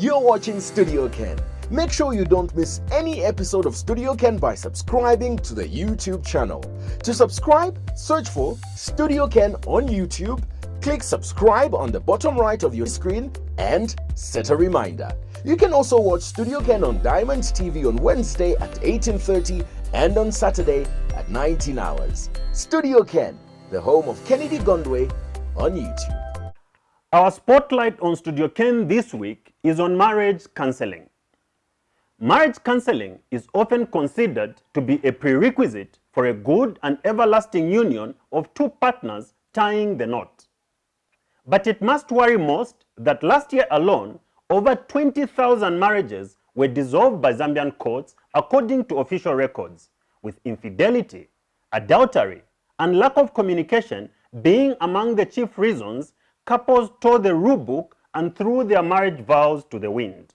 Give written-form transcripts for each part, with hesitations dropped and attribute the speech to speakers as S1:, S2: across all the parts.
S1: You're watching Studio Ken. Make sure you don't miss any episode of Studio Ken by subscribing to the YouTube channel. To subscribe, search for Studio Ken on YouTube, click subscribe on the bottom right of your screen, and set a reminder. You can also watch Studio Ken on Diamond TV on Wednesday at 18:30 and on Saturday at 19 hours. Studio Ken, the home of Kennedy Gondwe, on YouTube.
S2: Our spotlight on Studio Ken this week is on marriage counseling. Marriage counseling is often considered to be a prerequisite for a good and everlasting union of two partners tying the knot. But it must worry most that last year alone, over 20,000 marriages were dissolved by Zambian courts according to official records, with infidelity, adultery, and lack of communication being among the chief reasons couples tore the rule book and threw their marriage vows to the wind.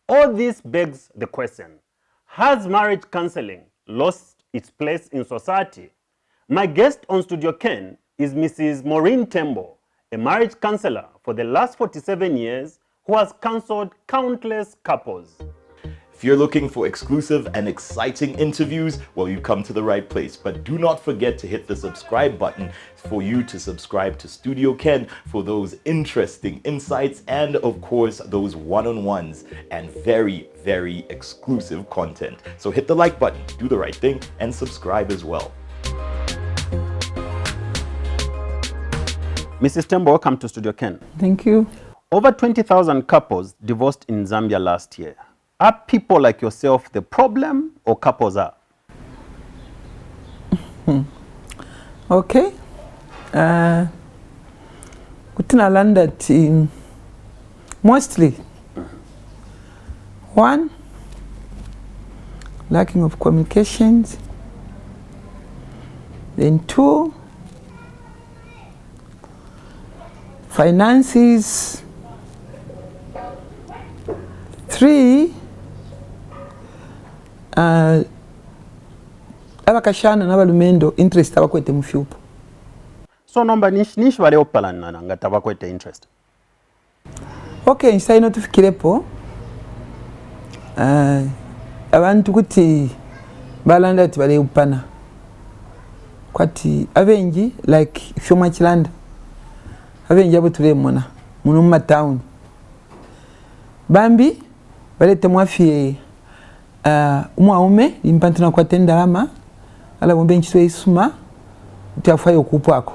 S2: All this begs the question, has marriage counseling lost its place in society? My guest on Studio Ken is Mrs. Maureen Tembo, a marriage counselor for the last 47 years who has counseled countless couples.
S3: If you're looking for exclusive and exciting interviews, well, you've come to the right place. But do not forget to hit the subscribe button for you to subscribe to Studio Ken for those interesting insights and, of course, those one-on-ones and very, very exclusive content. So hit the like button, do the right thing, and subscribe as well.
S2: Mrs. Tembo, welcome to Studio Ken.
S4: Thank you.
S2: Over 20,000 couples divorced in Zambia last year. Are people like yourself the problem, or couples are?
S4: Okay. Within a land that mostly one, lacking of communications. Then two, finances. Three, abakashana n'abalumendo interest abakwete mu fyupo.
S2: So nomba nishi bale opalana nga tabakwete interest.
S4: Okay, nsaino tufikirepo abantu kuti balanda ati bale upana kwati abengi like fyoma chilanda abengi abo tulemona muno mu town bambi balete mwafie umwaume impantana kwa tendalama ala bombe nchitwe isuma utafayo kupwako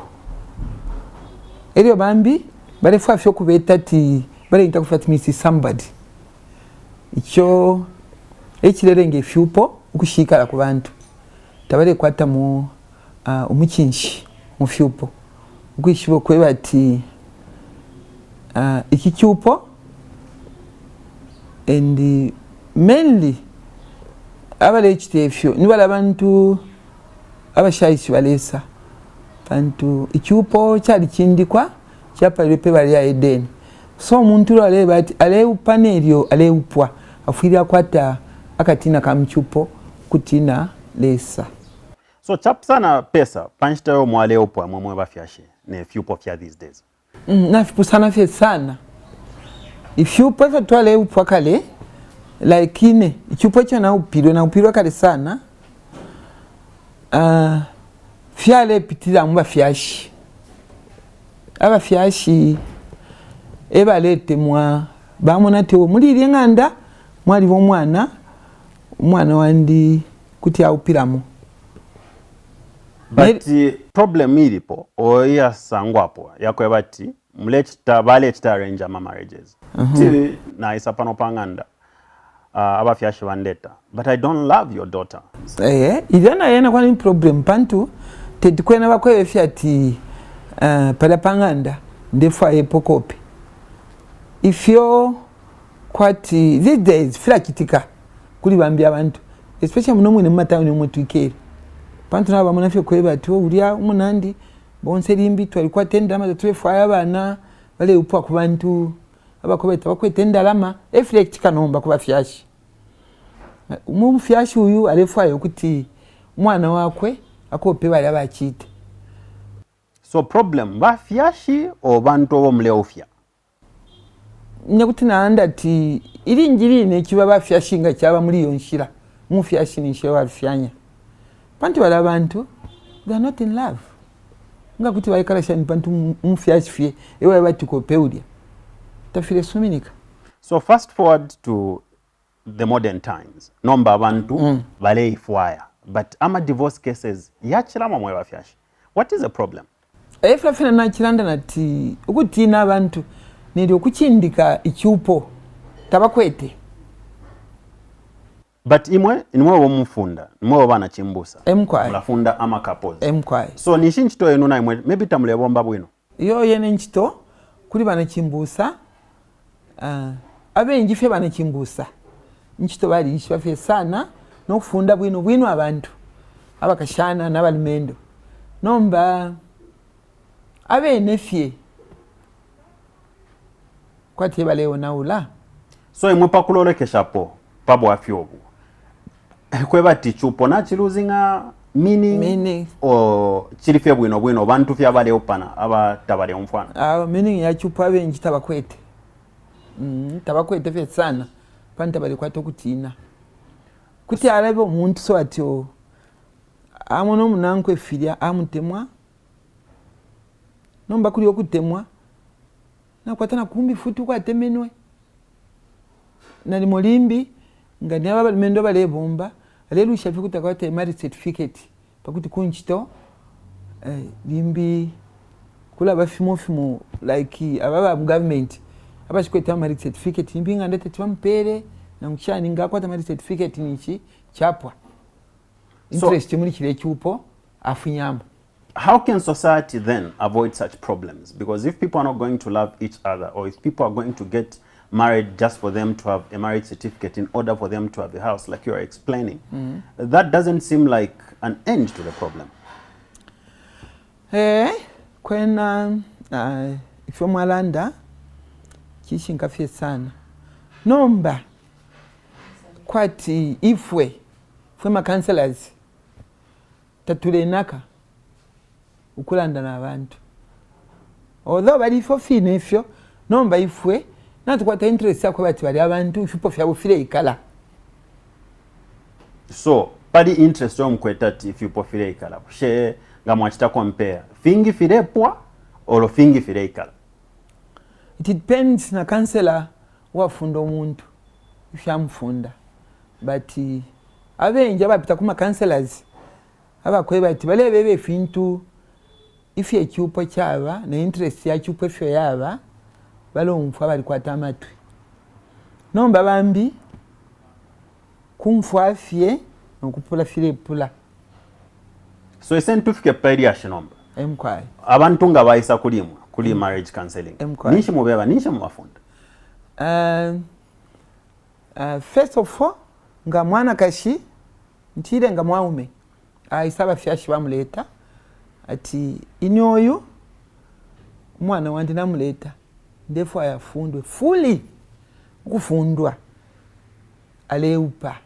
S4: elio bambi bale fafyo kubeta ti bale ntakufatimisi somebody icho ekirerenge fyupo ukushikala ku bantu tabale kwata mu umukinshi mu fyupo ukwishibo kweba ati iki cyupo and mainly abale chitefyo ni bala bantu abashayishi balesa bantu icyupo cyari kindikwa cyapalwe pe bali ya Eden so umuntu ale bati ale upanerio ale upwa afira kwata akatina kamchupo kutina lesa
S2: so chapsana pesa panchitayo mwale upwa mwamwe bafyashe ne fyupo fya these days
S4: na fipusana fye sana ifyupo fya twale upwa kale like ine ichupo cha na upirwa kale sana fyale pitira mba fyashi aba fyashi eba lete mwa bamona tewo muri nganda mwali bo mwana wandi kuti aupiramo
S2: but problem ilipo oya sangwapo yako bati mlechita balechita arrange ama marriages na isapano panganda abafyashi bandeta but I don't love your daughter
S4: idana yana kwa ni problem pantu tedikwena bakwe fyati pala panganda ndefa epokope ifyo kwati these days fila kitika kuli bambya abantu especially muno mwene matauni mutwikere pantu naba munafyo kweba ati uria umunandi bonse limbi twalikuwa tenda ama twefa abana bale upwa ku bantu abakobeta bakwetenda lama effect kanomba kuba fyashi mu fyashi uyu alefayo kuti mwana wakwe akope bale abachite
S2: so problem bafyashi o bantu bo mleofya
S4: nyakuti naanda ti iri njiri ne kiba bafyashinga kyaba muri yo nshira mufyashinishe wafyanya panti wala bantu they are not in love nga kuti baikala shani pantu mufyashifye ewa bati ko peudia tafire suminika.
S2: So fast forward to the modern times nomba abantu baleifwaya but ama divorce cases yachirama mwe bafyashi. What is the problem?
S4: Efrafina na chiranda nati ukutina abantu ndio kuchindika ichupo tabakwete.
S2: But nimwe wo mufunda nimwe bana chimbusa mulafunda ama couples so nishi nchito yenu na imwe maybe tamulebomba bwino
S4: yo yene nchito kuri bana chimbusa abenji fe bana chimbusa nchito bali ishi bafe sana no kufunda bwino abantu abakashana nabalimendo nomba abenefye kwati baleo naula
S2: so imwe pakulolekesha po pabo afyobu kweba tichupo na chiluzinga meaning o chilifye bwino bantu fya bale opana aba tabale umfana
S4: meaning ya chupa benji tabakwete tabakwete fe sana panta bale kwato kutina kuti alabo muntu so atyo amono munankwe filia amutemwa nomba kuli okutemwa na kwatana kumbi futu kwa temenwe nali mulimbi ngani aba mendo bale bomba lelu shafi kutakwata marriage certificate pakuti kunchito limbi kula bafimo like ababa government abashikweta marriage certificate limbi ngandete twampere na mchani ngakwata marriage certificate nichi chapwa interest muri kile chupo afunyama.
S2: How can society then avoid such problems? Because if people are not going to love each other, or if people are going to get married just for them to have a marriage certificate in order for them to have a house, like you are explaining, that doesn't seem like an end to the problem.
S4: Kwena ifyo mwalanda kishinkafye sana nomba kwati ifwe fwe counselors tatulenaka ukulanda na abantu although bali fo fine ifyo nomba ifwe natukwata interest yakwe bati bali abantu ifipo fyabo file ikala
S2: so pali interest omkweta ti ifipo file ikala she ngamwachita compare fingi file pwa olo fingi file ikala.
S4: It depends na counselor wafunda omuntu ifyamfunda but abenje abapita kuma counselors abakweba ati bale bebe fintu ifi ekyupo kyaba na interest ya kyupo fyo yaba balomfu abali kwata amatwi nomba bambi kumfu afye nokupula file pula
S2: so tufike pedi ashinomba
S4: emkwai
S2: abantu nga bayisa kuli marriage counseling nishi mubeba nishi mubafunda
S4: first of all nga mwana kashi ntire nga mwaume aisaba fyashi bamuleta ati inyoyu mwana wandi namuleta ndefu ayafundwe fully kufundwa aleupa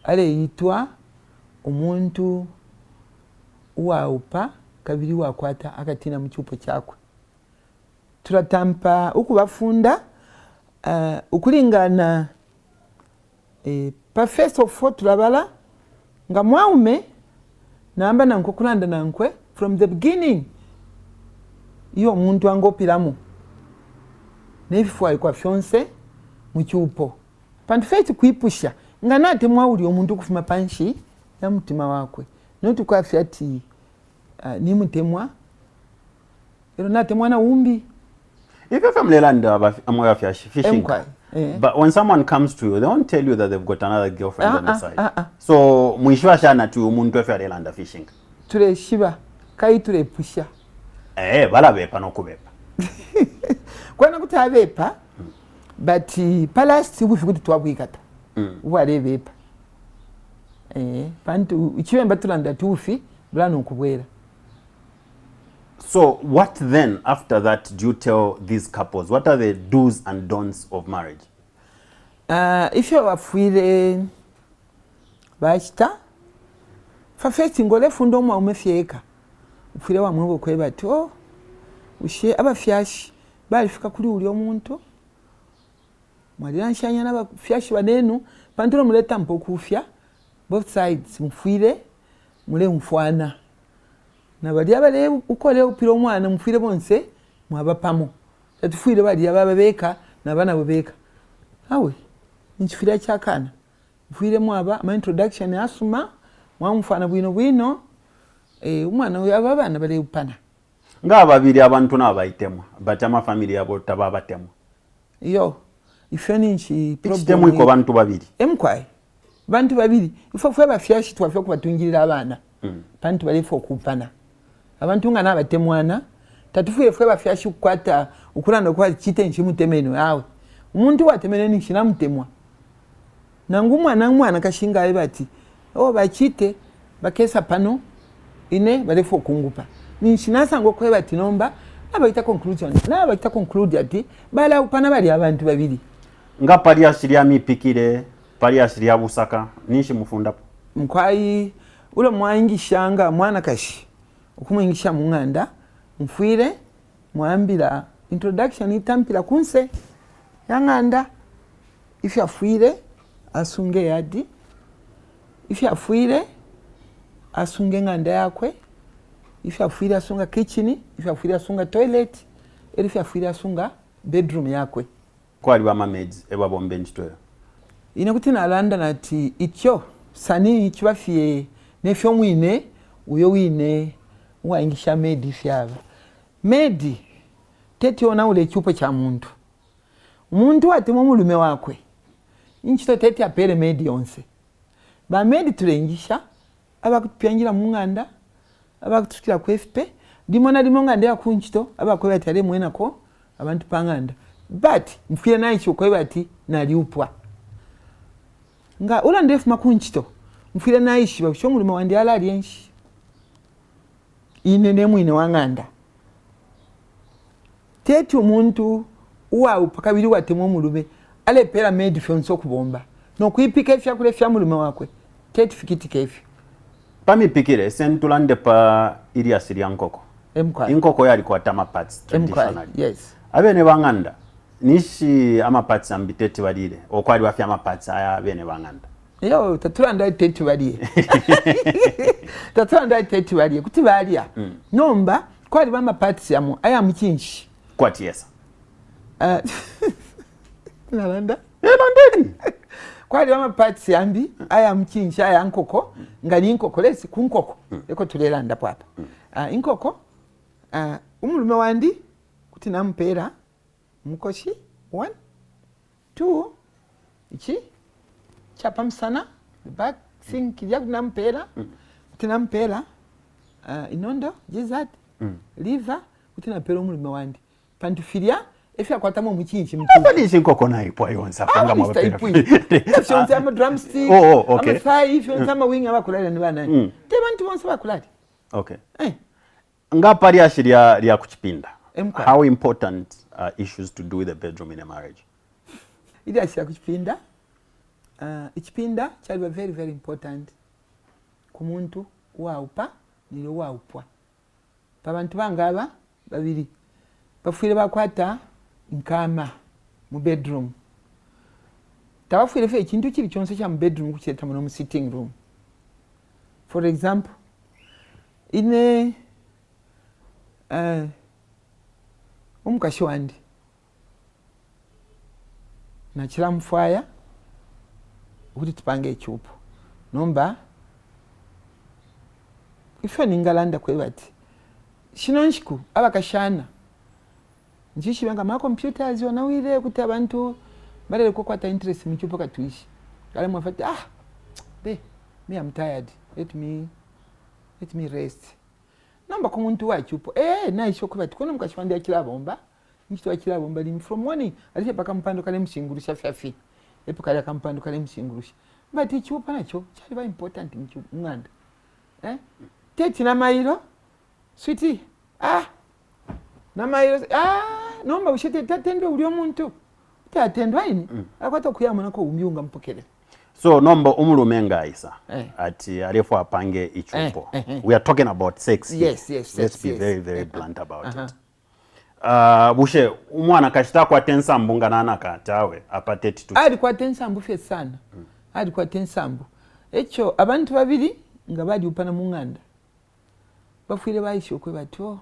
S4: aleitwa omuntu uwaupa kabiri wakwata akatina muchupo chakwe turatampa ukubafunda ukulingana pa first of all turabala nga mwaume namba nanko kulanda nankwe from the beginning iyo muntu angopiramu nefifu alikuwa fyonse muchupo pantu feti kuipusha nga nate mwauli omuntu kufuma panshi ya mutima wakwe noti kwa fyati ni mutemwa ero nate mwana umbi
S2: if your family land amwa fishing but when someone comes to you they won't tell you that they've got another girlfriend on the side so mwishwa shana tu umuntu efe land fishing
S4: ture shiba kai ture pusha
S2: bala bepa nokubepa
S4: kwana kutabepa but palast ubufikuti twabwikata ubale bepa pantu ichibemba tulanda tufi blano okubwera.
S2: So what then after that do you tell these couples? What are the do's and don'ts of marriage?
S4: If you are free bachita fa first ngole fundo mwa umefyeka ufire wa mwe kweba to ushe abafyashi balifika kuli uli omuntu mwaliranshanya n'abafyashi banenu pantolo muleta mpo kufya both sides mufire mule mfwana na bali abale ukole upira omwana mufire bonse mwabapamo atufire bali ababeka na bana bobeka awe nchifira cyakana mufire mwaba ama introduction asuma mwamfana bwino umwana we ababana bale upana
S2: nga babiri abantu nabayitemwa batama family yabo tababatemwa
S4: yo ifeni nchi
S2: problem iko bantu babiri
S4: emkwai bantu babiri ifo bafyashi twafya kubatungirira abana bantu balifo kupana abantu nga nabatemwana tatufuye fwe bafyashi kukwata ukuranda kwa chite nchi mutemeno awe umuntu watemene nchi namutemwa nangu mwana kashinga bati bachite bakesa pano ine balifo kungupa nchi nasango kwe bati nomba abaita conclusion abaita conclude ati bala upana bali abantu babiri
S2: nga pali asiria mipikire pali asiria busaka nishi mufunda
S4: mkwai ule mwangishanga mwana kashi okumwingisha munganda mfwire mwambira introduction itampira kunse yanganda ifya fwire asunge yadi ifya fwire asunge nganda yakwe ifya fwire asunga kitchen ifya fwire asunga toilet ifya fwire asunga bedroom yakwe
S2: kwali ba maids ebabombe ntitoyo
S4: ine kuti nalanda nati ityo sani kibafie nefyo mwine uyo wine waingisha medi fyava medi teti ona ule chupo cha muntu ati mulume wakwe inchito teti apere medi yonse ba medi tulengisha abakupyangira munganda abakutukira ku FP dimona ngande yakunchito abakwe batale mwenako abantu panganda but mfire nayi chokwe bati naliupwa nga ula ndefu makunchito mfire nayi shiba sho mulume wandi ala alienshi ine mwine wanganda teti umuntu uwa upakabiri watemwe mulume ale pera made fyonso kubomba no kuipika ifya kule fya mulume wakwe teti fikiti kefi
S2: pami pikire sentulande pa iri asiri nkoko inkoko yali kwa tama parts traditionally
S4: yes
S2: abene banganda nishi ama parts ambiteti balire okwali bafya ama parts aya bene banganda
S4: yo tatulanda teti balire tatulanda teti balire kuti balia nomba kwali bama parts yamu aya mukinshi
S2: kwati yesa
S4: nalanda
S2: ndeni
S4: kwali bama parts yambi aya mukinshi aya nkoko ngali inkoko lesi kunkoko eko tulelanda papa inkoko umulume wandi kuti nampera mukoshi 1 2 ichi chapa msana the back thing kijya kunampera kuti nampera inondo jizat liver kuti napera umulume wandi pantufilia efya kwatamo mukinshi
S2: bali inkoko nayi kwa yonsa panga mwapera
S4: efyo nzama drumstick
S2: okay
S4: ama thigh efyo nzama wing abakulala ni bana te bantu bonse bakulala
S2: okay nga pali ashiria lya kuchipinda how important issues to do with the bedroom in a marriage
S4: ili ashiria kuchipinda ichipinda chali very very important kumuntu waupa nilo waupwa pabantu bangaba babiri bafwire bakwata nkama mu bedroom tabafwire fe ikintu kiri cyonse cya mu bedroom kucyeta mu sitting room for example ine umukashi wandi nakira mfaya kuti tupange ichupo nomba ifyo ningalanda kwebati shinonshiku abakashana njishi banga ma computers wanawire kuti abantu barele ko kwata interest mu chupo katuishi kale mwafati me I'm tired let me rest namba ko muntu wachupo naisho kubati kono mukashwandi akira bomba nchito akira bomba lim from morning alipe paka mpando kale mshingurusha fyafi epo kale kampando kale mshingurusha but ichupa nacho chali very important mnganda teti na mairo sweetie na mairo nomba ushete tatendwe uli omuntu tatendwa ini akwata kuyama nako umyunga mpokele
S2: so nomba umulume ngaisa ati alifu apange ichupo we are talking about sex
S4: yes
S2: let's be very very blunt about it bushe umwana kashita kwa tensambu nganana katawe apateti tu
S4: ali kwa tensambu fe sana ali kwa tensambu echo abantu babiri nga bali upana munganda bafuire bayisho kwe batyo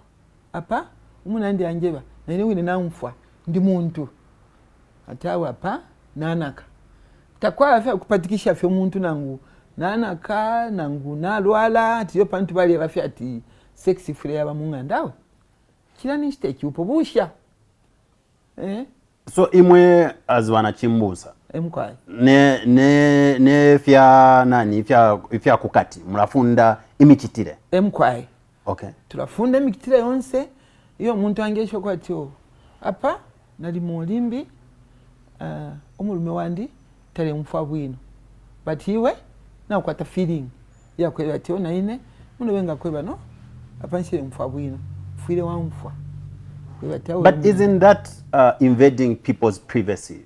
S4: apa umunandi anjeba nene wine namfwa ndi muntu atawe apa nanaka takwa afa kupatikisha fe muntu nangu nanaka nangu nalwala tiyo pantu bali bafi ati sexy fure yaba mungandawe kila nishite cyupo busha
S2: so imwe azwana chimbusa
S4: emkwai
S2: ne fya nani fya kukati murafunda imichitire
S4: emkwai
S2: okay
S4: tulafunda imikitire yonse iyo muntu angesho kwatyo apa nali mulimbi omulume wandi tale mfa bwino but iwe na kwata feeling ya kweba atyo naine muno wenga kweba no apanshire mfa bwino fuire wamfwa
S2: but isn't that invading people's privacy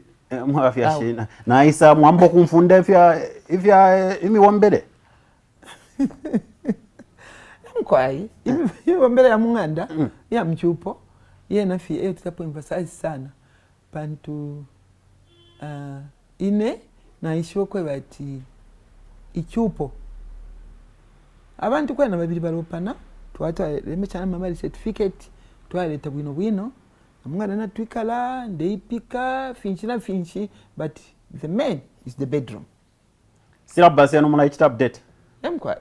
S2: mwafya shina na isa mwambo kumfunda ifya imiwombere
S4: mkwai imiwombere ya munganda ya mchupo ye nafi tutapo emphasize sana pantu ine na isho kweba ati ichupo abantu kwena babiri baropana twata lemechana mamali certificate twaleta bwino amwana na twikala ndeipika finchi but the man is the bedroom
S2: syllabus yenu muna ichita update
S4: emkwa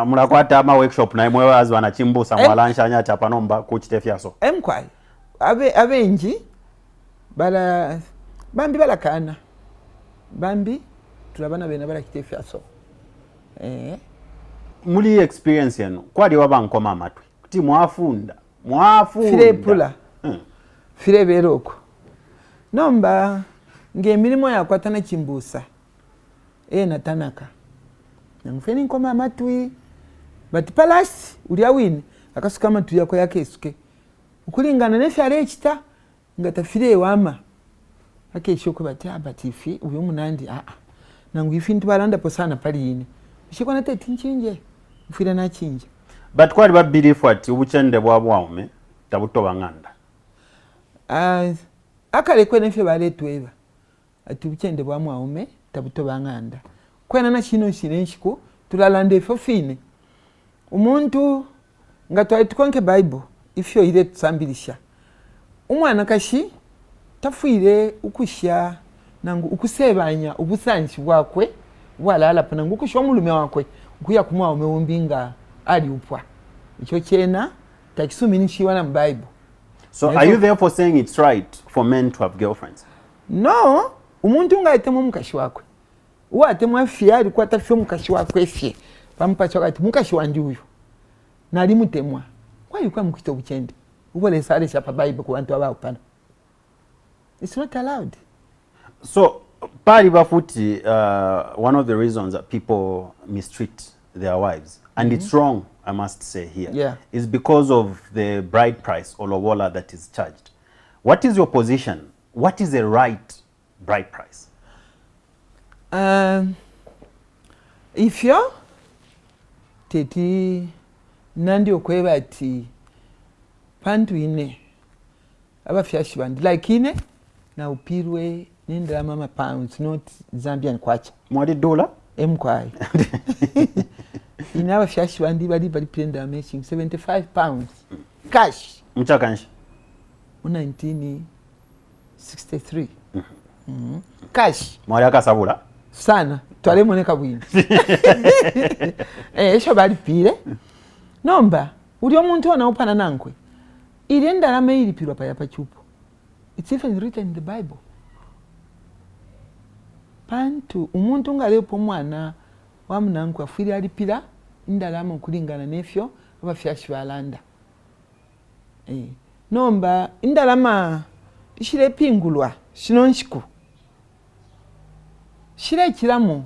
S2: muna kwata ama workshop na imwe wazi wana chimbusa mwalansha nya chapa nomba kuchitefyaso
S4: emkwa abenji bala bambi balakana bambi tulabana bena bala kitefyaso
S2: muli experience yenu kwali wabankoma amatwi kuti mwafunda
S4: fire pula fire beroko nomba ngemilimo yakwatana chimbusa natanaka nangufeni nkoma amatwi but palasi uli awini akasuka amatwi yako yakesuke ukulingana nefyale echita ngatafire wama akeshoko bati abatifi uyo munandi nangu ifi ntibalanda posana pali ine shikona tete nchinje mfira na chinje
S2: but kwali babirifu ati ubuchende bwabwaume tabutoba nganda
S4: akale kwene fye baletweba ati ubuchende bwamwaume tabutoba nganda kwena na chino chirenshiko tulalande fofine umuntu ngatwa tukonke bible ifyo ile tsambilisha umwana kashi tafuire ukushya nangu ukusebanya ubusanshi bwakwe bwalala pana ngukusha omulume wakwe ukuya kumwaume wombinga ali upwa icho chena takisumi nishiwana mu bible.
S2: So are you therefore saying it's right for men to have girlfriends?
S4: No, umuntu ngaitemo mukashi wakwe uwatemo afya ali kwata fyo mukashi wakwe fye pampacho kati mukashi wandi uyu nali mutemwa why ukwa mukito buchende ubole sale cha bible ku bantu abakupana. It's not allowed.
S2: So pali bafuti one of the reasons that people mistreat their wives and it's wrong, I must say here, is because of the bride price or lobola that is charged. What is your position? What is the right bride price?
S4: If you teti nandi okweba ati pantu ine abafyashi bandi like ine na upirwe nindra mama pounds not Zambian kwacha
S2: mwadi dola
S4: mkwai ina abafyashi bandi bali prenda matching 75 pounds cash
S2: mchakanshi
S4: 1963 cash
S2: mwali akasabula
S4: sana twale moneka bwini esho bali pire nomba uli omuntu ona upana nankwe ile ndalama ilipirwa pa yapa chupo. It's even written in the Bible. Pantu umuntu ngalepo mwana wa mnankwe afiri alipira ndalama kulingana nefyo abafyashi balanda. Nomba indalama ishire pingulwa shinonshiku shire kiramo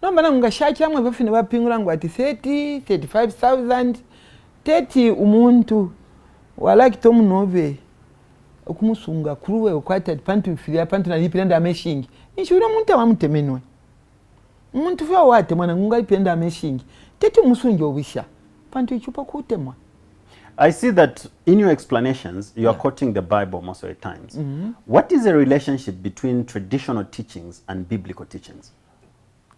S4: nomba nanga shakiramwe bafine bapingula ngo ati 35,000 teti umuntu walaki tomu nove okumusunga kuruwe okwata pantu ifiria pantu na lipenda ameshingi nishuri umuntu wamutemenwe umuntu fyo wate mwana ngunga lipenda ameshingi teti umusungi obisha pantu ichupa kutemwa.
S2: I see that in your explanations, you are quoting the Bible most of the times. What is the relationship between traditional teachings and biblical teachings?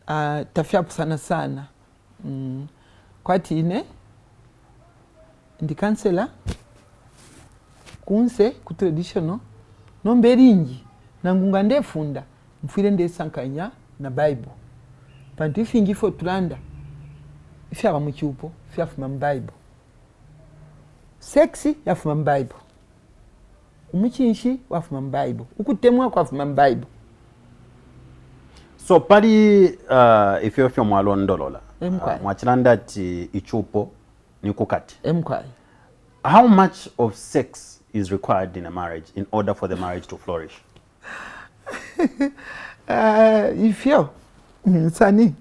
S4: Tafyapu sana sana. Kwati ine, ndi kansela, kunse, kutraditional, nomberingi, nangunga ndefunda, mfire ndesankanya na Bible. Pantu ifingi fo tulanda, ifyaba mchupo, ifyafuma Bible. Sexy yafuma Bible. Umuchinshi wafuma Bible. Ukutemwa kwafuma Bible.
S2: So pali ifyo mwalondolola. Mwachilanda ati ichupo ni kukati. How much of sex is required in a marriage in order for the marriage to flourish?
S4: Ifyo sani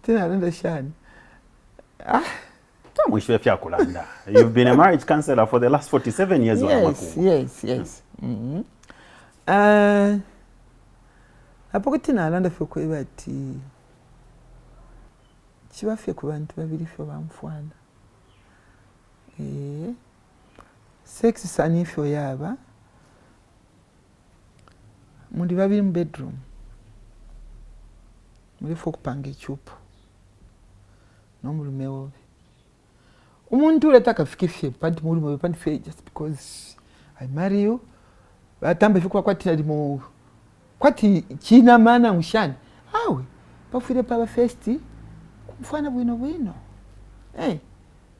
S4: tina renda shani.
S2: You've been a marriage counselor for the last 47 years.
S4: Yes. Apo kutina alanda fyo kweba ati chiba fyo ku bantu babiri fyo bamfwana. Sex sani fyo yaba mundi babiri mu bedroom. Muri fyo kupanga ichupo. Nomulume wobe. Umuntu uletaka fikifye panti mulume panti fe just because I marry you. Batambe fikwa kwati alimo kwati china mana mushani. Awe bafire paba festi kumfana bwino.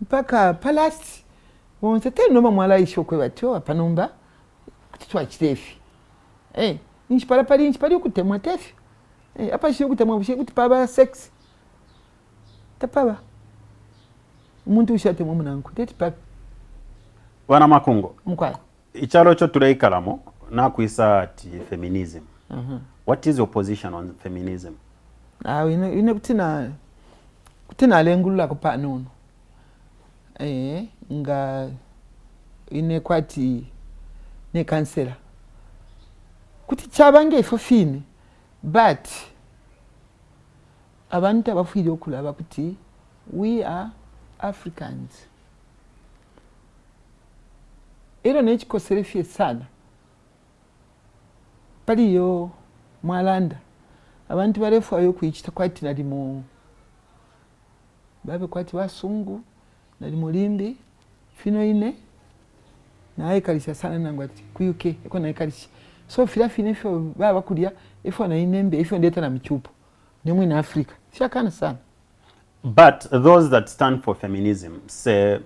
S4: Mpaka palace. Wonse tell noma mwala isho kwe batyo apanumba kutitwa chitefi. Nishipala pali ukutemwa tefi. Apa shi ukutemwa bushi kutipaba sex. Tapaba. Umuntu ushate mu munanku tete pa.
S2: Wana Makungo.
S4: Mkwai.
S2: Ichalo cho tuleikalamo na kuisa ati feminism. What is your position on feminism?
S4: Ine kutina lengulula kupa nono. Nga ine kwati ne kansela. Kuti chabange ifofine but abantu abafuyile okulaba kuti we are Africans. Ero nechikoserefye sana. Paliyo mwalanda. Abantu barefu ayo kuichita kwati nalimo babe kwati wasungu nalimo limbi fino ine na aikalisha sana nangu ati ku UK eko na aikalisha. So fine fyo baba kulia ifo na inembe ifo ndeta na michupo. Nimwe na Africa. Shakana sana.
S2: But those that stand for feminism say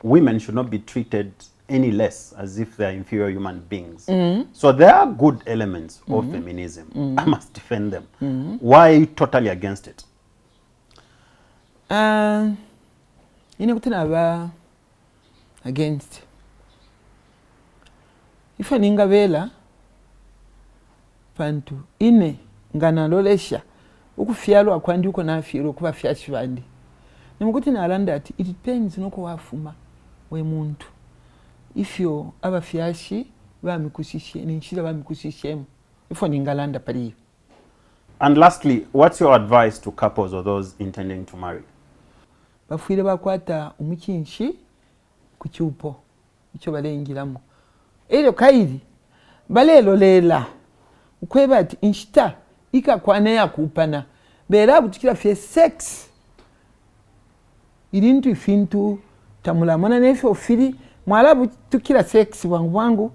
S2: women should not be treated any less as if they are inferior human beings. So there are good elements of feminism. I must defend them. Why are you totally against it?
S4: Ine kutina ba against. Ifa ninga vela pantu ine ngana lolesha ukufyalwa kwandi uko na afiro kuba fyashibandi nimukuti nalanda ati it depends noko wafuma we muntu ifyo abafyashi bamikushishe ninshira bamikushishe ifo ningalanda pali.
S2: And lastly, what's your advice to couples or those intending to marry?
S4: Bafwire bakwata umukinshi kucyupo icyo balengiramo ero kairi balelo lela ukweba ati inshita ikakwane yakupana bera butikira fye sex irintu ifintu tamulamana nefe ofiri mwala butikira sex wangu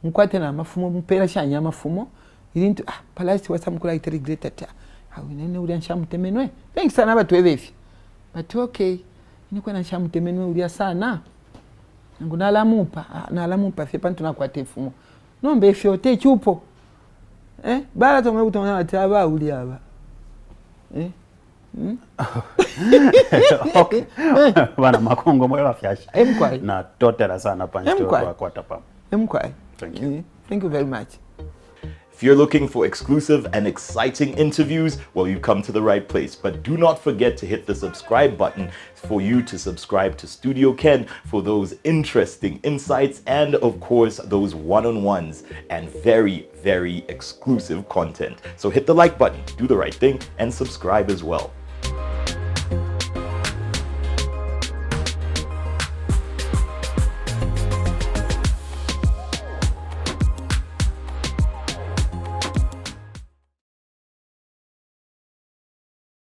S4: mkwate na mafumo mpera shanya amafumo irintu palasi wasamukula ite regret ta awinene uri anshamutemenwe thanks sana batwebefi but okay niko na nshamutemenwe uri sana nalamupa fye pantu nakwate fumo nombe fyo te chupo bara tomwe kutomana ati aba uli aba
S2: Okay. Wana Makungo mwe bafyasha na totera sana pancho kwa kwata pam.
S4: Thank you. Thank you very much.
S3: If you're looking for exclusive and exciting interviews, well, you've come to the right place. But do not forget to hit the subscribe button for you to subscribe to Studio Ken for those interesting insights and, of course, those one-on-ones and very, very exclusive content. So hit the like button, do the right thing, and subscribe as well.